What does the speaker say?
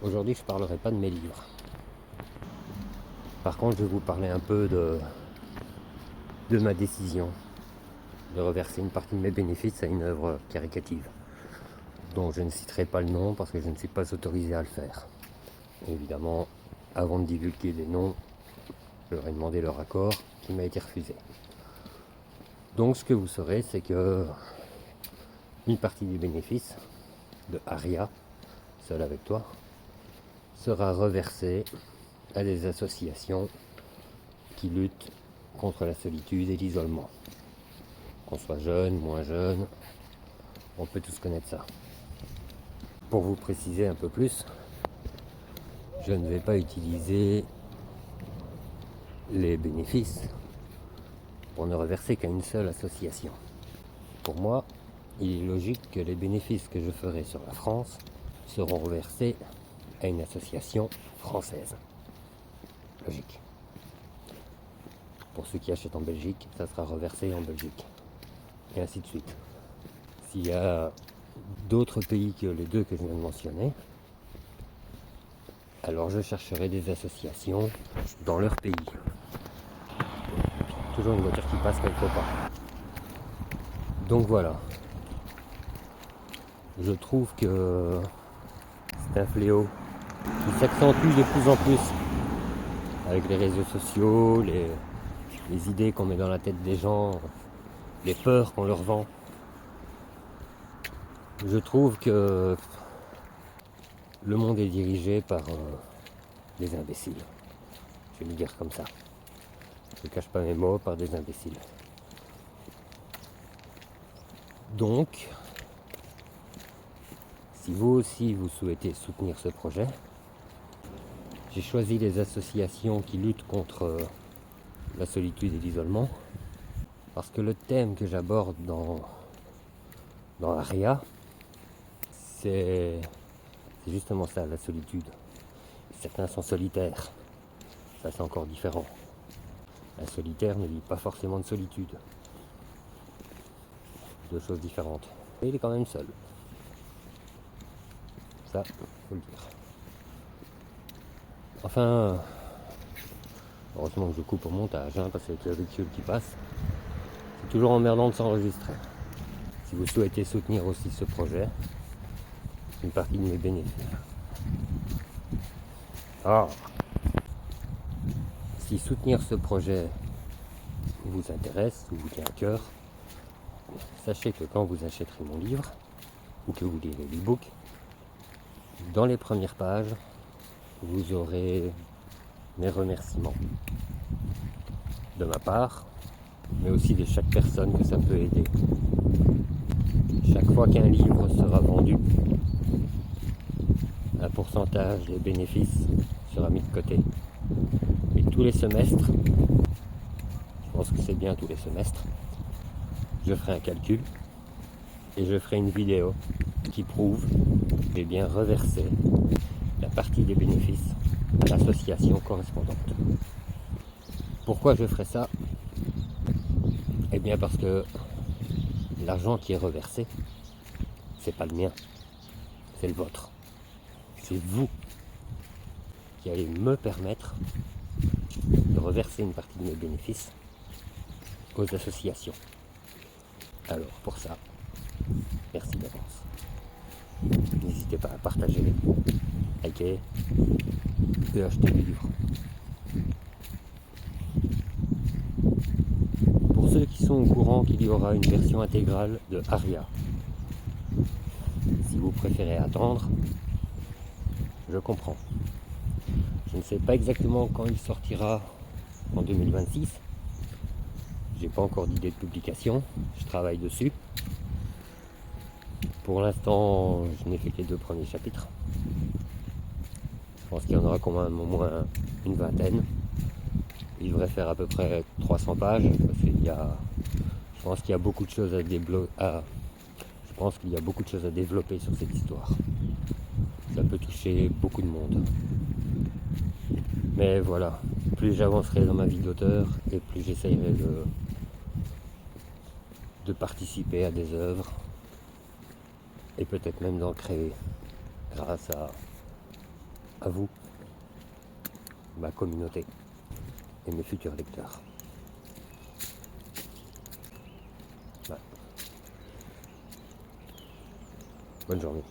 Aujourd'hui, je ne parlerai pas de mes livres. Par contre, je vais vous parler un peu de ma décision de reverser une partie de mes bénéfices à une œuvre caritative, dont je ne citerai pas le nom parce que je ne suis pas autorisé à le faire. Et évidemment, avant de divulguer des noms, je leur ai demandé leur accord qui m'a été refusé. Donc ce que vous saurez, c'est que une partie des bénéfices de Aria, Seul avec toi, sera reversée à des associations qui luttent contre la solitude et l'isolement. Qu'on soit jeune, moins jeune, on peut tous connaître ça. Pour vous préciser un peu plus, je ne vais pas utiliser les bénéfices pour ne reverser qu'à une seule association. Pour moi, il est logique que les bénéfices que je ferai sur la France seront reversés à une association française. Logique. Pour ceux qui achètent en Belgique, ça sera reversé en Belgique. Et ainsi de suite. S'il y a d'autres pays que les deux que je viens de mentionner, alors je chercherai des associations dans leur pays. Toujours une voiture qui passe quand il ne faut pas. Donc voilà. Je trouve que c'est un fléau qui s'accentue de plus en plus avec les réseaux sociaux, les idées qu'on met dans la tête des gens, les peurs qu'on leur vend. Je trouve que le monde est dirigé par des imbéciles. Je vais le dire comme ça. Je ne cache pas mes mots, par des imbéciles. Donc, si vous aussi vous souhaitez soutenir ce projet, j'ai choisi les associations qui luttent contre la solitude et l'isolement parce que le thème que j'aborde dans Aria, c'est justement ça, la solitude. Certains sont solitaires, ça c'est encore différent. Un solitaire ne vit pas forcément de solitude. Deux choses différentes. Et il est quand même seul. Ça, faut le dire. Enfin, heureusement que je coupe au montage, parce qu'avec le véhicule qui passe, c'est toujours emmerdant de s'enregistrer. Si vous souhaitez soutenir aussi ce projet, c'est une partie de mes bénéfices. Ah, si soutenir ce projet vous intéresse ou vous tient à cœur, sachez que quand vous achèterez mon livre, ou que vous lirez l'e-book, dans les premières pages, vous aurez mes remerciements de ma part, mais aussi de chaque personne que ça peut aider. Chaque fois qu'un livre sera vendu, un pourcentage des bénéfices sera mis de côté. Et tous les semestres, je pense que c'est bien tous les semestres, je ferai un calcul et je ferai une vidéo qui prouve que j'ai bien reversé la partie des bénéfices à l'association correspondante. Pourquoi je ferai ça? Eh bien parce que l'argent qui est reversé, c'est pas le mien, c'est le vôtre. C'est vous qui allez me permettre de reverser une partie de mes bénéfices aux associations. Alors pour ça, merci d'avance. N'hésitez pas à partager, liker et acheter le livre. Pour ceux qui sont au courant qu'il y aura une version intégrale de Aria, si vous préférez attendre, je comprends. Je ne sais pas exactement quand il sortira en 2026. J'ai pas encore d'idée de publication, je travaille dessus. Pour l'instant, je n'ai fait que les 2 premiers chapitres. Je pense qu'il y en aura quand même au moins une vingtaine. Il devrait faire à peu près 300 pages parce je pense qu'il y a beaucoup de choses à développer sur cette histoire. Ça peut toucher beaucoup de monde. Mais voilà, plus j'avancerai dans ma vie d'auteur et plus j'essayerai de participer à des œuvres et peut-être même d'en créer grâce à à vous, ma communauté et mes futurs lecteurs. Ouais. Bonne journée.